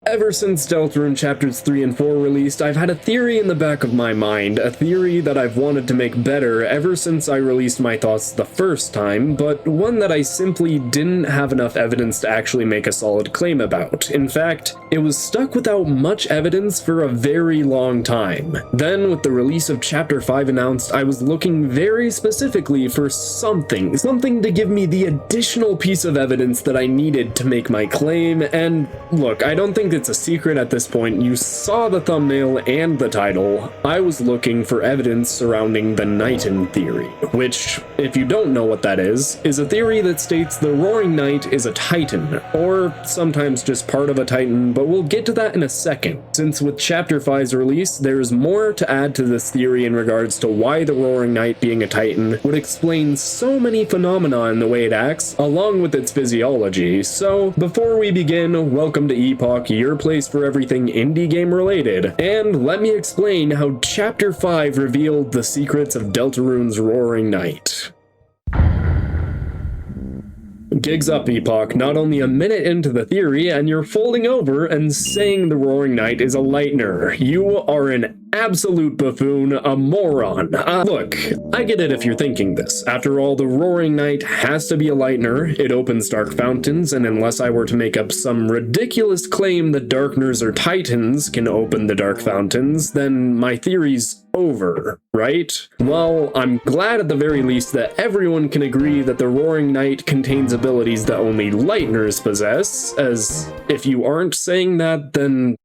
Ever since Deltarune Chapters 3 and 4 released, I've had a theory in the back of my mind, a theory that I've wanted to make better ever since I released my thoughts the first time, but one that I simply didn't have enough evidence to actually make a solid claim about. In fact, it was stuck without much evidence for a very long time. Then, with the release of Chapter 5 announced, I was looking very specifically for something to give me the additional piece of evidence that I needed to make my claim, and look, I don't think it's a secret at this point. You saw the thumbnail and the title. I was looking for evidence surrounding the Knightan theory, which, if you don't know what that is a theory that states the Roaring Knight is a Titan, or sometimes just part of a Titan, but we'll get to that in a second, since with Chapter 5's release, there is more to add to this theory in regards to why the Roaring Knight being a Titan would explain so many phenomena in the way it acts, along with its physiology. So, before we begin, welcome to Epoch, your place for everything indie game related, and let me explain how Chapter 5 revealed the secrets of Deltarune's Roaring Knight. Gigs up, Epoch. Not only a minute into the theory, and you're folding over and saying the Roaring Knight is a Lightner. You are an absolute buffoon, a moron. Look, I get it if you're thinking this. After all, the Roaring Knight has to be a Lightner. It opens dark fountains, and unless I were to make up some ridiculous claim that Darkners or Titans can open the dark fountains, then my theory's over, right? Well, I'm glad at the very least that everyone can agree that the Roaring Knight contains abilities that only Lightners possess, as if you aren't saying that, then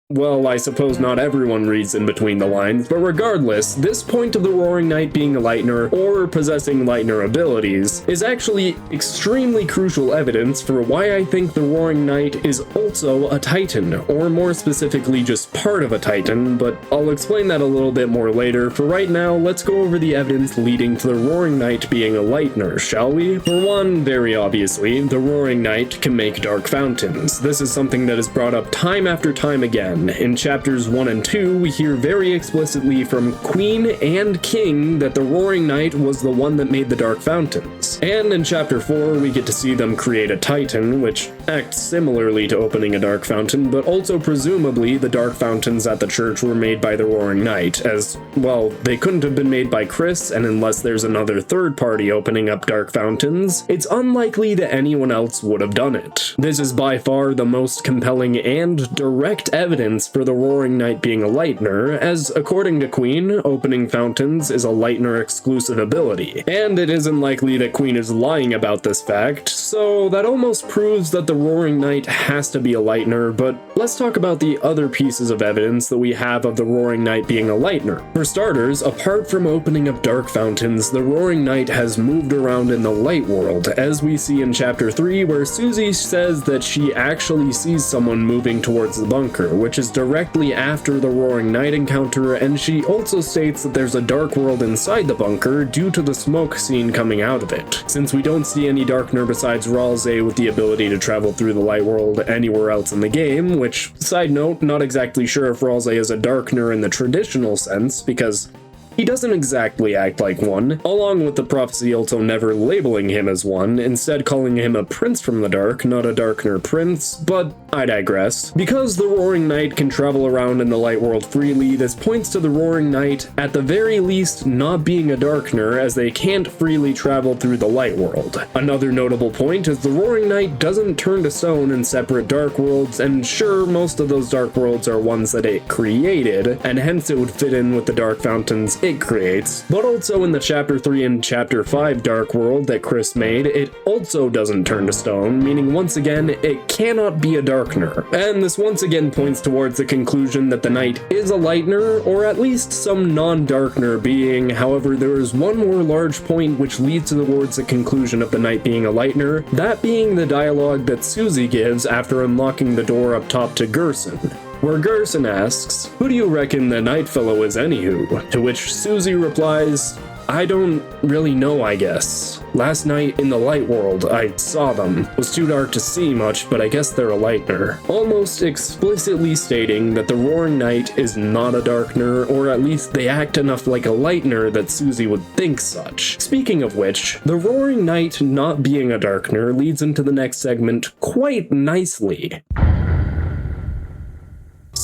well, I suppose not everyone reads in between the lines, but regardless, this point of the Roaring Knight being a Lightner, or possessing Lightner abilities, is actually extremely crucial evidence for why I think the Roaring Knight is also a Titan, or more specifically just part of a Titan, but I'll explain that a little bit more later. For right now, let's go over the evidence leading to the Roaring Knight being a Lightner, shall we? For one, very obviously, the Roaring Knight can make dark fountains. This is something that is brought up time after time again. In chapters 1 and 2, we hear very explicitly from Queen and King that the Roaring Knight was the one that made the dark fountains. And in chapter 4, we get to see them create a Titan, which acts similarly to opening a dark fountain, but also presumably the dark fountains at the church were made by the Roaring Knight, as, well, they couldn't have been made by Chris, and unless there's another third party opening up dark fountains, it's unlikely that anyone else would have done it. This is by far the most compelling and direct evidence for the Roaring Knight being a Lightner, as according to Queen, opening fountains is a Lightner exclusive ability. And it isn't likely that Queen is lying about this fact, so that almost proves that the Roaring Knight has to be a Lightner, but let's talk about the other pieces of evidence that we have of the Roaring Knight being a Lightner. For starters, apart from opening up dark fountains, the Roaring Knight has moved around in the light world, as we see in chapter 3, where Susie says that she actually sees someone moving towards the bunker, which is directly after the Roaring Knight encounter, and she also states that there's a dark world inside the bunker due to the smoke seen coming out of it. Since we don't see any Darkner besides Ralze with the ability to travel through the light world anywhere else in the game, which, side note, not exactly sure if Ralze is a Darkner in the traditional sense, because he doesn't exactly act like one, along with the prophecy also never labeling him as one, instead calling him a prince from the dark, not a Darkner prince, but I digress. Because the Roaring Knight can travel around in the light world freely, this points to the Roaring Knight, at the very least, not being a Darkner, as they can't freely travel through the light world. Another notable point is the Roaring Knight doesn't turn to stone in separate dark worlds, and sure, most of those dark worlds are ones that it created, and hence it would fit in with the dark fountains it creates, but also in the chapter 3 and chapter 5 dark world that Chris made, it also doesn't turn to stone, meaning once again, it cannot be a Darkner. And this once again points towards the conclusion that the Knight is a Lightner, or at least some non-Darkner being. However, there is one more large point which leads towards the conclusion of the Knight being a Lightner, that being the dialogue that Susie gives after unlocking the door up top to Gerson, where Gerson asks, "Who do you reckon the Knight fellow is anywho?" To which Susie replies, "I don't really know, I guess. Last night in the light world, I saw them. It was too dark to see much, but I guess they're a Lightner." Almost explicitly stating that the Roaring Knight is not a Darkner, or at least they act enough like a Lightner that Susie would think such. Speaking of which, the Roaring Knight not being a Darkner leads into the next segment quite nicely.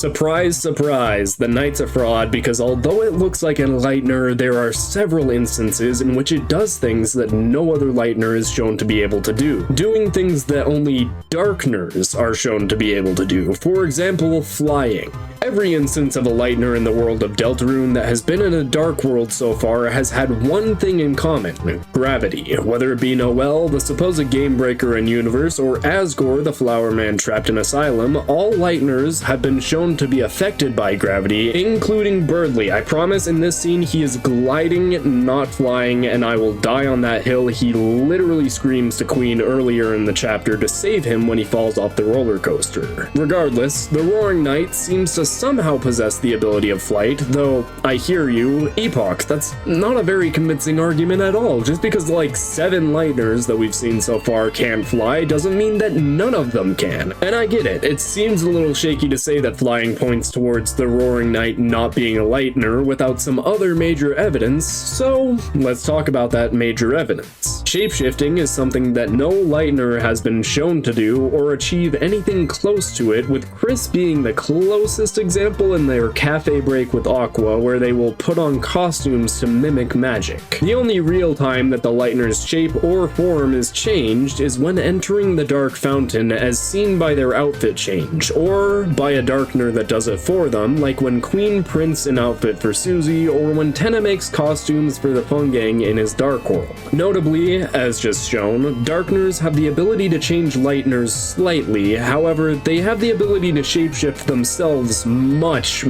Surprise, surprise, the Knight's a fraud because although it looks like a Lightner, there are several instances in which it does things that no other Lightner is shown to be able to do, doing things that only Darkners are shown to be able to do, for example, flying. Every instance of a Lightner in the world of Deltarune that has been in a Dark World so far has had one thing in common: gravity. Whether it be Noel, the supposed game breaker in universe, or Asgore, the flower man trapped in asylum, all Lightners have been shown to be affected by gravity, including Birdly. I promise in this scene he is gliding, not flying, and I will die on that hill. He literally screams to Queen earlier in the chapter to save him when he falls off the roller coaster. Regardless, the Roaring Knight seems to somehow possess the ability of flight, though I hear you, Epoch, that's not a very convincing argument at all. Just because like 7 Lightners that we've seen so far can't fly doesn't mean that none of them can. And I get it, it seems a little shaky to say that flying points towards the Roaring Knight not being a Lightner without some other major evidence, so let's talk about that major evidence. Shapeshifting is something that no Lightner has been shown to do or achieve anything close to it, with Chris being the closest example in their cafe break with Aqua, where they will put on costumes to mimic magic. The only real time that the Lightner's shape or form is changed is when entering the Dark Fountain, as seen by their outfit change, or by a Darkner that does it for them, like when Queen prints an outfit for Susie, or when Tenna makes costumes for the Fun Gang in his Dark World. Notably, as just shown, Darkners have the ability to change Lightners slightly, however, they have the ability to shapeshift themselves much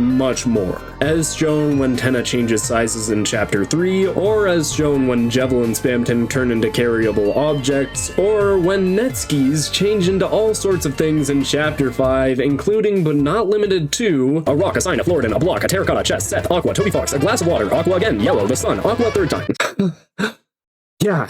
more, as shown when Tenna changes sizes in Chapter 3, or as shown when Javelin Spamton turn into carryable objects, or when Netskis change into all sorts of things in Chapter 5, including but not limited to a rock, a sign, a Floridan, a block, a terracotta, chest, Seth, Aqua, Toby Fox, a glass of water, Aqua again, yellow, the sun, Aqua third time. Yeah,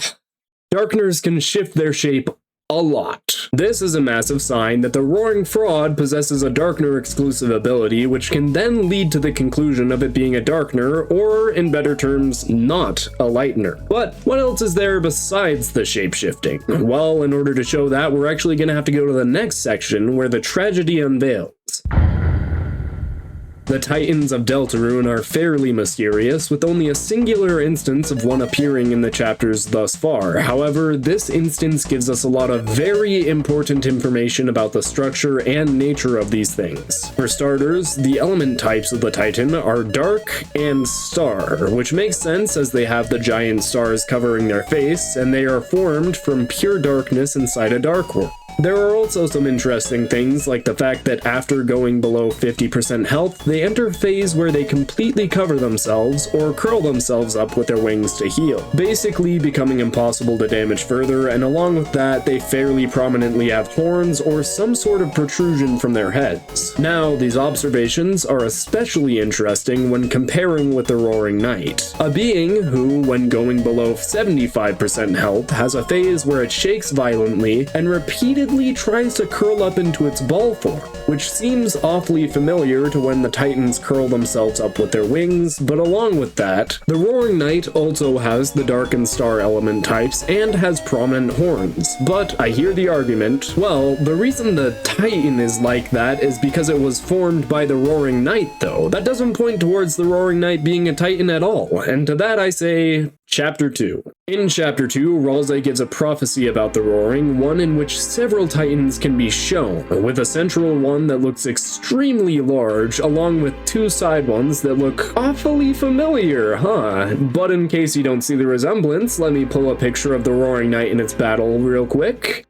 Darkners can shift their shape a lot. This is a massive sign that the Roaring Fraud possesses a Darkner exclusive ability, which can then lead to the conclusion of it being a Darkner, or in better terms, not a Lightner. But what else is there besides the shapeshifting? Well, in order to show that, we're actually going to have to go to the next section where the tragedy unveils. The Titans of Deltarune are fairly mysterious, with only a singular instance of one appearing in the chapters thus far. However, this instance gives us a lot of very important information about the structure and nature of these things. For starters, the element types of the Titan are Dark and Star, which makes sense as they have the giant stars covering their face, and they are formed from pure darkness inside a Dark World. There are also some interesting things, like the fact that after going below 50% health, they enter a phase where they completely cover themselves or curl themselves up with their wings to heal, basically becoming impossible to damage further, and along with that, they fairly prominently have horns or some sort of protrusion from their heads. Now, these observations are especially interesting when comparing with the Roaring Knight, a being who, when going below 75% health, has a phase where it shakes violently and repeatedly tries to curl up into its ball form, which seems awfully familiar to when the Titans curl themselves up with their wings. But along with that, the Roaring Knight also has the Dark and Star element types and has prominent horns. But I hear the argument, well, the reason the Titan is like that is because it was formed by the Roaring Knight, though. That doesn't point towards the Roaring Knight being a Titan at all, and to that I say, Chapter 2. In Chapter 2, Ralsei gives a prophecy about the Roaring, one in which several Titans can be shown, with a central one that looks extremely large, along with 2 side ones that look awfully familiar, huh? But in case you don't see the resemblance, let me pull a picture of the Roaring Knight in its battle real quick.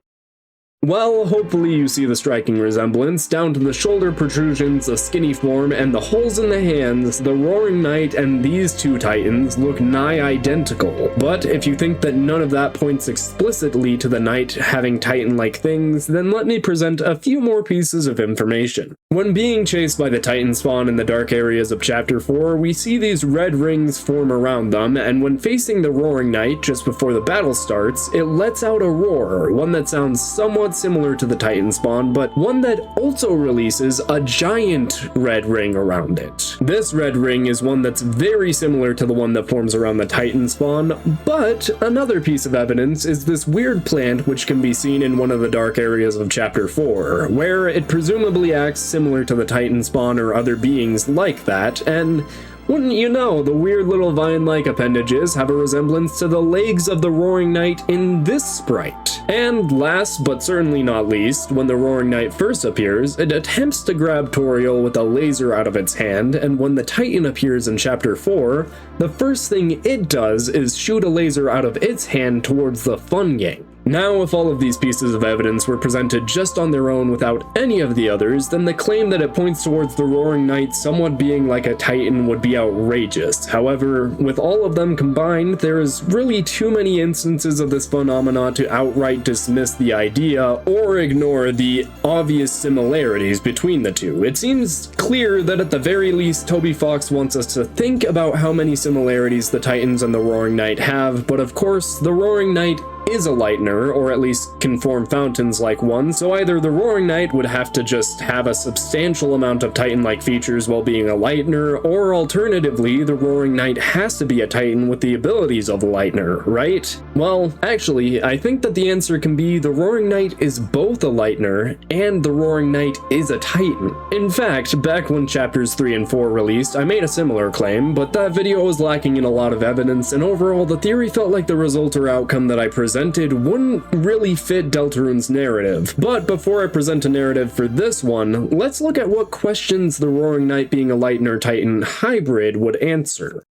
Well, hopefully you see the striking resemblance. Down to the shoulder protrusions, the skinny form, and the holes in the hands, the Roaring Knight and these 2 Titans look nigh identical. But if you think that none of that points explicitly to the Knight having Titan-like things, then let me present a few more pieces of information. When being chased by the Titan spawn in the dark areas of Chapter 4, we see these red rings form around them, and when facing the Roaring Knight just before the battle starts, it lets out a roar, one that sounds somewhat not similar to the Titan spawn, but one that also releases a giant red ring around it. This red ring is one that's very similar to the one that forms around the Titan spawn, but another piece of evidence is this weird plant which can be seen in one of the dark areas of Chapter 4, where it presumably acts similar to the Titan spawn or other beings like that, and wouldn't you know, the weird little vine-like appendages have a resemblance to the legs of the Roaring Knight in this sprite. And last but certainly not least, when the Roaring Knight first appears, it attempts to grab Toriel with a laser out of its hand, and when the Titan appears in Chapter 4, the first thing it does is shoot a laser out of its hand towards the Fun Gang. Now, if all of these pieces of evidence were presented just on their own without any of the others, then the claim that it points towards the Roaring Knight somewhat being like a Titan would be outrageous. However, with all of them combined, there is really too many instances of this phenomena to outright dismiss the idea or ignore the obvious similarities between the two. It seems clear that at the very least, Toby Fox wants us to think about how many similarities the Titans and the Roaring Knight have, but of course, the Roaring Knight is a Lightner, or at least can form fountains like one, so either the Roaring Knight would have to just have a substantial amount of Titan-like features while being a Lightner, or alternatively, the Roaring Knight has to be a Titan with the abilities of a Lightner, right? Well, actually, I think that the answer can be the Roaring Knight is both a Lightner, and the Roaring Knight is a Titan. In fact, back when Chapters 3 and 4 released, I made a similar claim, but that video was lacking in a lot of evidence, and overall, the theory felt like the result or outcome that I presented wouldn't really fit Deltarune's narrative. But before I present a narrative for this one, let's look at what questions the Roaring Knight being a Lightner Titan hybrid would answer.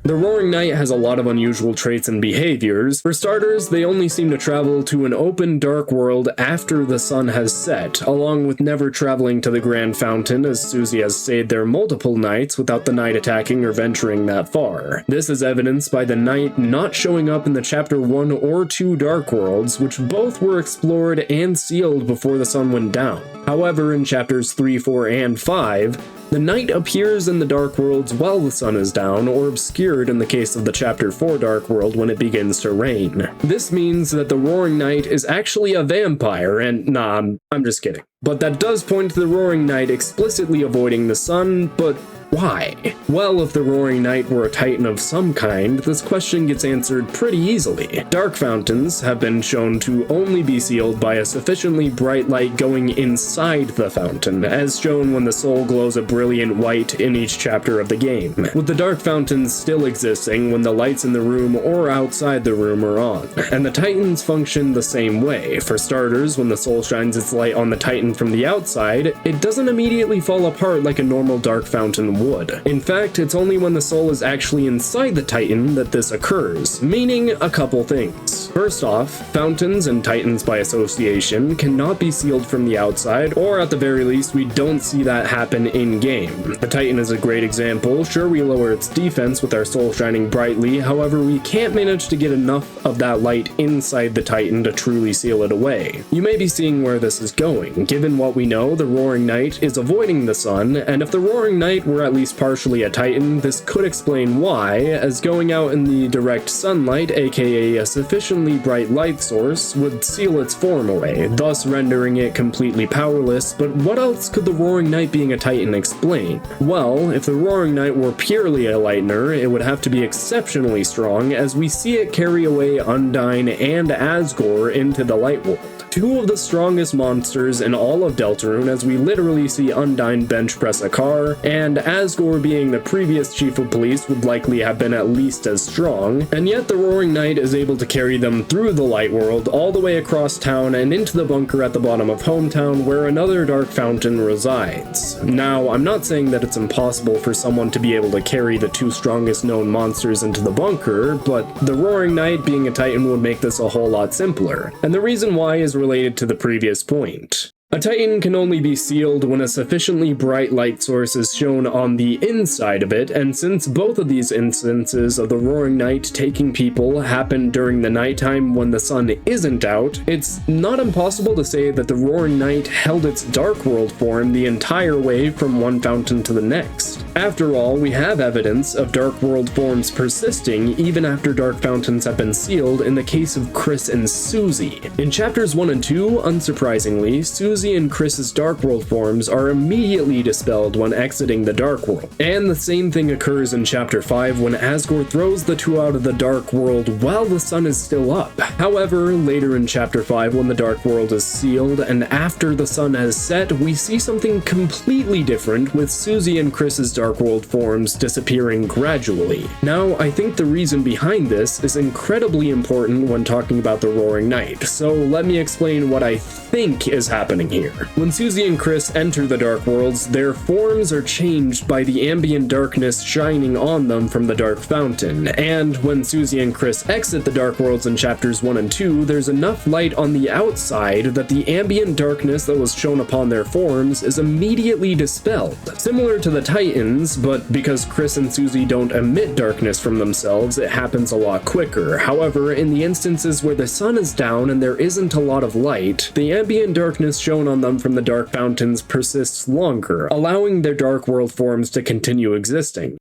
The Roaring Knight has a lot of unusual traits and behaviors. For starters, they only seem to travel to an open dark world after the sun has set, along with never traveling to the Grand Fountain, as Susie has stayed there multiple nights without the Knight attacking or venturing that far. This is evidenced by the Knight not showing up in the Chapter 1 or 2 Dark Worlds, which both were explored and sealed before the sun went down. However, in Chapters 3, 4, and 5, the Knight appears in the Dark Worlds while the sun is down, or obscured in the case of the Chapter 4 Dark World when it begins to rain. This means that the Roaring Knight is actually a vampire, and nah, I'm just kidding. But that does point to the Roaring Knight explicitly avoiding the sun, but why? Well, if the Roaring Knight were a Titan of some kind, this question gets answered pretty easily. Dark fountains have been shown to only be sealed by a sufficiently bright light going inside the fountain, as shown when the soul glows a brilliant white in each chapter of the game, with the dark fountains still existing when the lights in the room or outside the room are on. And the Titans function the same way. For starters, when the soul shines its light on the Titan from the outside, it doesn't immediately fall apart like a normal dark fountain would. In fact, it's only when the soul is actually inside the Titan that this occurs, meaning a couple things. First off, fountains and Titans by association cannot be sealed from the outside, or at the very least, we don't see that happen in-game. The Titan is a great example. Sure, we lower its defense with our soul shining brightly, however, we can't manage to get enough of that light inside the Titan to truly seal it away. You may be seeing where this is going. Given what we know, the Roaring Knight is avoiding the sun, and if the Roaring Knight were at least partially a Titan, this could explain why, as going out in the direct sunlight, aka a sufficiently bright light source, would seal its form away, thus rendering it completely powerless. But what else could the Roaring Knight being a Titan explain? Well, if the Roaring Knight were purely a Lightner, it would have to be exceptionally strong, as we see it carry away Undyne and Asgore into the Light World. Two of the strongest monsters in all of Deltarune, as we literally see Undyne bench press a car, and Asgore being the previous chief of police would likely have been at least as strong, and yet the Roaring Knight is able to carry them through the Light World all the way across town and into the bunker at the bottom of Hometown where another dark fountain resides. Now, I'm not saying that it's impossible for someone to be able to carry the two strongest known monsters into the bunker, but the Roaring Knight being a Titan would make this a whole lot simpler, and the reason why is related to the previous point. A Titan can only be sealed when a sufficiently bright light source is shown on the inside of it, and since both of these instances of the Roaring Knight taking people happen during the nighttime when the sun isn't out, it's not impossible to say that the Roaring Knight held its Dark World form the entire way from one fountain to the next. After all, we have evidence of Dark World forms persisting even after Dark Fountains have been sealed in the case of Chris and Susie. In chapters 1 and 2, unsurprisingly, Susie and Chris's Dark World forms are immediately dispelled when exiting the Dark World. And the same thing occurs in chapter 5 when Asgore throws the two out of the Dark World while the sun is still up. However, later in chapter 5 when the Dark World is sealed and after the sun has set, we see something completely different with Susie and Chris's Dark World forms disappearing gradually. Now, I think the reason behind this is incredibly important when talking about the Roaring Night, so let me explain what I think is happening here. When Susie and Chris enter the Dark Worlds, their forms are changed by the ambient darkness shining on them from the Dark Fountain, and when Susie and Chris exit the Dark Worlds in chapters 1 and 2, there's enough light on the outside that the ambient darkness that was shown upon their forms is immediately dispelled. Similar to the Titans, but because Chris and Susie don't emit darkness from themselves, it happens a lot quicker. However, in the instances where the sun is down and there isn't a lot of light, the ambient darkness shown on them from the Dark Fountains persists longer, allowing their Dark World forms to continue existing.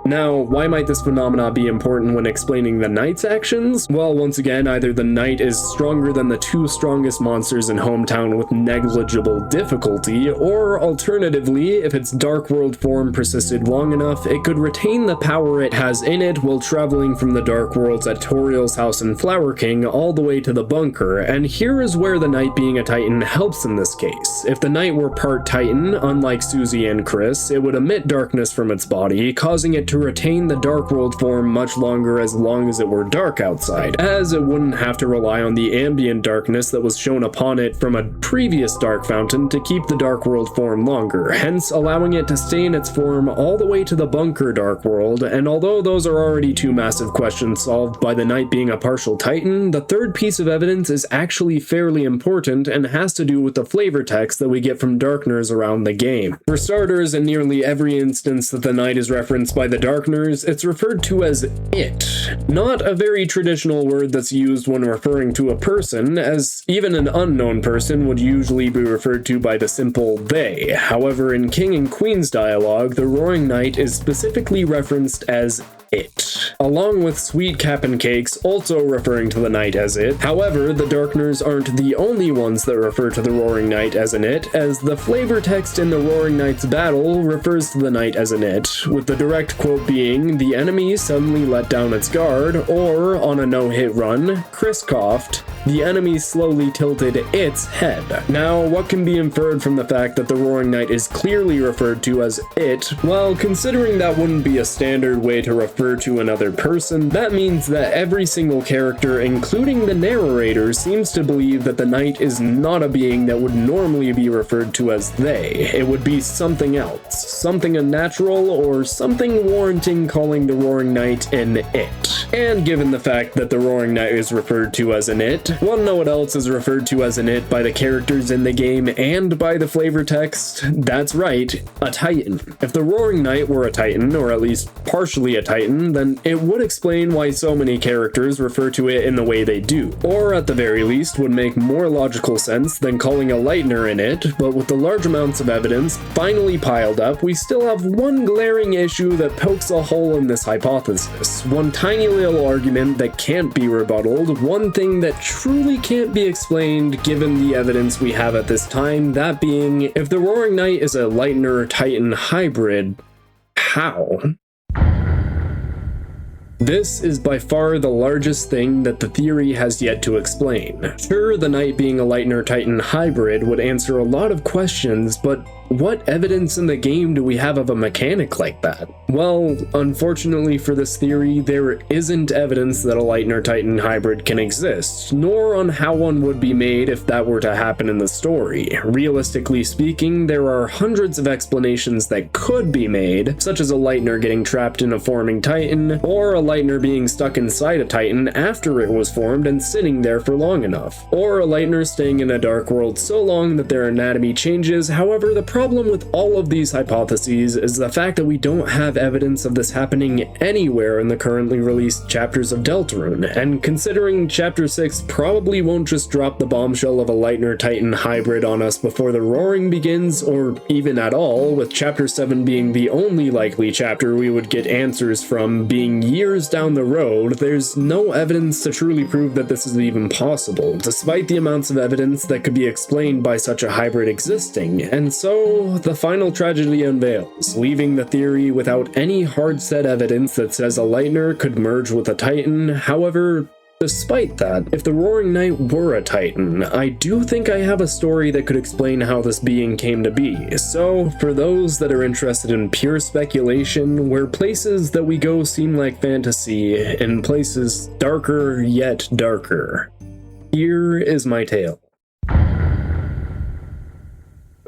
Now, why might this phenomena be important when explaining the Knight's actions? Well, once again, either the Knight is stronger than the two strongest monsters in Hometown with negligible difficulty, or alternatively, if its Dark World form persisted long enough, it could retain the power it has in it while traveling from the Dark Worlds at Toriel's house in Flower King all the way to the bunker, and here is where the Knight being a Titan helps in this case. If the Knight were part Titan, unlike Susie and Chris, it would emit darkness from its body, causing it to retain the Dark World form much longer as long as it were dark outside, as it wouldn't have to rely on the ambient darkness that was shown upon it from a previous Dark Fountain to keep the Dark World form longer, hence allowing it to stay in its form all the way to the bunker Dark World. And although those are already two massive questions solved by the Knight being a partial Titan, the third piece of evidence is actually fairly important and has to do with the flavor text that we get from Darkners around the game. For starters, in nearly every instance that the Knight is referenced by the Darkners, it's referred to as it. Not a very traditional word that's used when referring to a person, as even an unknown person would usually be referred to by the simple they. However, in King and Queen's dialogue, the Roaring Knight is specifically referenced as it, along with Sweet Cap'n Cakes also referring to the Knight as it. However, the Darkners aren't the only ones that refer to the Roaring Knight as an it, as the flavor text in the Roaring Knight's battle refers to the Knight as an it, with the direct quote being, "The enemy suddenly let down its guard," or, on a no-hit run, Chris coughed, "The enemy slowly tilted its head." Now, what can be inferred from the fact that the Roaring Knight is clearly referred to as it? Well, considering that wouldn't be a standard way to refer to another person, that means that every single character, including the narrator, seems to believe that the Knight is not a being that would normally be referred to as they. It would be something else, something unnatural, or something warranting calling the Roaring Knight an it. And given the fact that the Roaring Knight is referred to as an it, wanna know what else is referred to as an it by the characters in the game and by the flavor text? That's right, a Titan. If the Roaring Knight were a Titan, or at least partially a Titan, then it would explain why so many characters refer to it in the way they do. Or at the very least would make more logical sense than calling a Lightner in it, but with the large amounts of evidence finally piled up, we still have one glaring issue that pokes a hole in this hypothesis. One tiny little argument that can't be rebutted, one thing that truly can't be explained given the evidence we have at this time, that being, if the Roaring Knight is a Lightner-Titan hybrid, how? This is by far the largest thing that the theory has yet to explain. Sure, the Knight being a Lightner-Titan hybrid would answer a lot of questions, but what evidence in the game do we have of a mechanic like that? Well, unfortunately for this theory, there isn't evidence that a Lightner-Titan hybrid can exist, nor on how one would be made if that were to happen in the story. Realistically speaking, there are hundreds of explanations that could be made, such as a Lightner getting trapped in a forming Titan, or a Lightner being stuck inside a Titan after it was formed and sitting there for long enough, or a Lightner staying in a dark world so long that their anatomy changes. However, the problem with all of these hypotheses is the fact that we don't have evidence of this happening anywhere in the currently released chapters of Deltarune, and considering Chapter 6 probably won't just drop the bombshell of a Lightner Titan hybrid on us before the Roaring begins, or even at all, with Chapter 7 being the only likely chapter we would get answers from being years down the road, there's no evidence to truly prove that this is even possible, despite the amounts of evidence that could be explained by such a hybrid existing. And so, the final tragedy unveils, leaving the theory without any hard-set evidence that says a Lightner could merge with a Titan. However, despite that, if the Roaring Knight were a Titan, I do think I have a story that could explain how this being came to be. So, for those that are interested in pure speculation, where places that we go seem like fantasy, and places darker yet darker, here is my tale.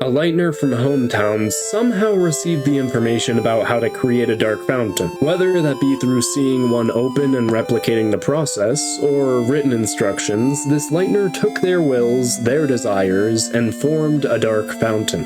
A Lightner from hometown somehow received the information about how to create a dark fountain, whether that be through seeing one open and replicating the process, or written instructions. This Lightner took their wills, their desires, and formed a dark fountain.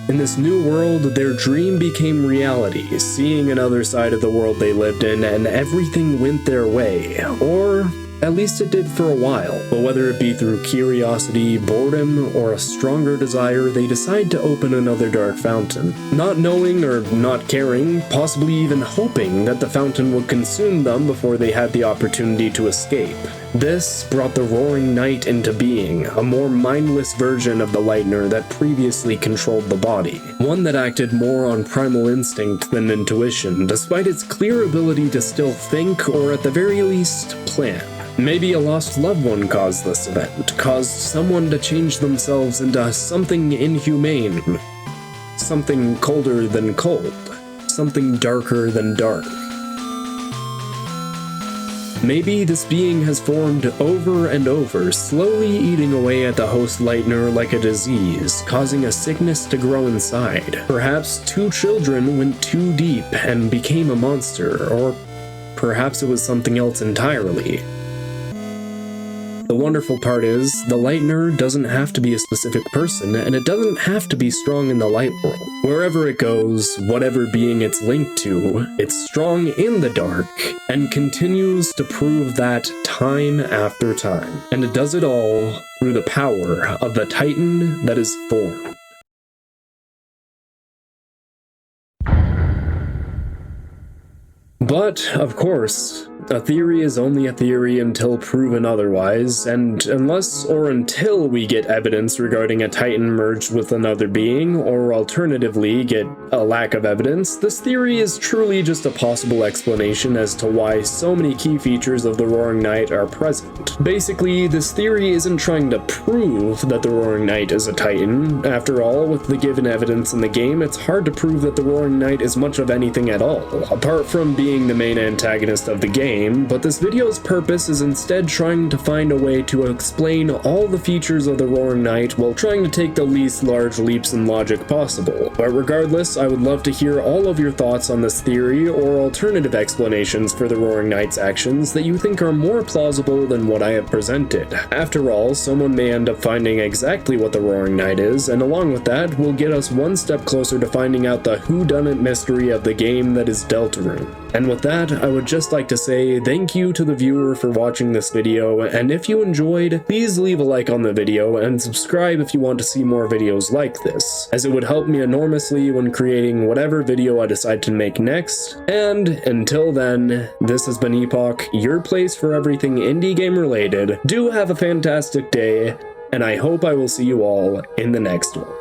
In this new world, their dream became reality, seeing another side of the world they lived in, and everything went their way. Or at least it did for a while. But whether it be through curiosity, boredom, or a stronger desire, they decide to open another dark fountain. Not knowing or not caring, possibly even hoping that the fountain would consume them before they had the opportunity to escape. This brought the Roaring Knight into being, a more mindless version of the Lightner that previously controlled the body. One that acted more on primal instinct than intuition, despite its clear ability to still think, or at the very least, plan. Maybe a lost loved one caused this event, caused someone to change themselves into something inhumane, something colder than cold, something darker than dark. Maybe this being has formed over and over, slowly eating away at the host Lightner like a disease, causing a sickness to grow inside. Perhaps two children went too deep and became a monster, or perhaps it was something else entirely. The wonderful part is, the Lightner doesn't have to be a specific person, and it doesn't have to be strong in the light world. Wherever it goes, whatever being it's linked to, it's strong in the dark, and continues to prove that time after time. And it does it all through the power of the Titan that is formed. But, of course, a theory is only a theory until proven otherwise, and unless or until we get evidence regarding a Titan merged with another being, or alternatively get a lack of evidence, this theory is truly just a possible explanation as to why so many key features of the Roaring Knight are present. Basically, this theory isn't trying to prove that the Roaring Knight is a Titan. After all, with the given evidence in the game, it's hard to prove that the Roaring Knight is much of anything at all, apart from being the main antagonist of the game, but this video's purpose is instead trying to find a way to explain all the features of the Roaring Knight while trying to take the least large leaps in logic possible. But regardless, I would love to hear all of your thoughts on this theory or alternative explanations for the Roaring Knight's actions that you think are more plausible than what I have presented. After all, someone may end up finding exactly what the Roaring Knight is, and along with that, will get us one step closer to finding out the whodunit mystery of the game that is Deltarune. And with that, I would just like to say thank you to the viewer for watching this video, and if you enjoyed, please leave a like on the video and subscribe if you want to see more videos like this, as it would help me enormously when creating whatever video I decide to make next. And until then, this has been Epoch, your place for everything indie game related. Do have a fantastic day, and I hope I will see you all in the next one.